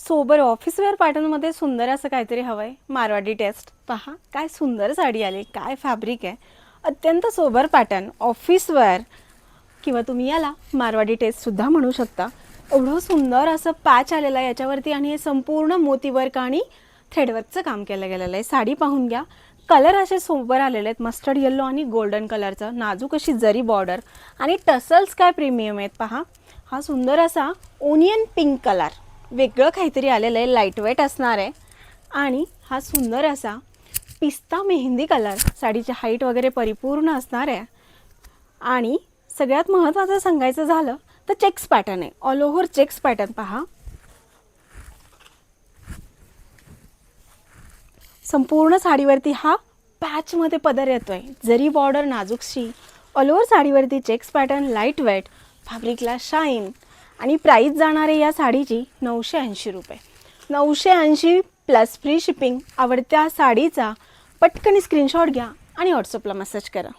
Sober officewear पॅटर्नमध्ये सुंदर असं काहीतरी हवं आहे. मारवाडी टेस्ट पहा, काय सुंदर साडी आली, काय फॅब्रिक आहे. अत्यंत सोबर पॅटर्न ऑफिसवेअर किंवा तुम्ही याला मारवाडी टेस्टसुद्धा म्हणू शकता. एवढं सुंदर असं पॅच आलेलं आहे याच्यावरती आणि हे संपूर्ण मोतीवर्क आणि थ्रेडवर्कचं काम केलं गेलेलं आहे. साडी पाहून घ्या. कलर असे सोबर आलेले आहेत, मस्टर्ड येल्लो आणि गोल्डन कलरचं. नाजूक अशी जरी बॉर्डर आणि टसल्स काय प्रीमियम आहेत पहा. हा सुंदर असा ओनियन पिंक कलर वेगळं काहीतरी आलेलं आहे, लाईटवेट असणार आहे. आणि हा सुंदर असा पिस्ता मेहंदी कलर, साडीची हाईट वगैरे परिपूर्ण असणार आहे. आणि सगळ्यात महत्त्वाचं सांगायचं झालं तर चेक्स पॅटर्न आहे. ऑल ओव्हर चेक्स पॅटर्न पहा. संपूर्ण साडीवरती हा पॅचमध्ये पदर येतोय, जरी बॉर्डर नाजूकशी. ऑल ओव्हर साडीवरती चेक्स पॅटर्न, लाईट वेट, फॅब्रिकला शाईन. आणि प्राईस जाणार आहे या साडीची 980 रुपये. 980 प्लस फ्री शिपिंग. आवडत्या साडीचा पटकन स्क्रीनशॉट घ्या आणि व्हॉट्सअपला मेसेज करा.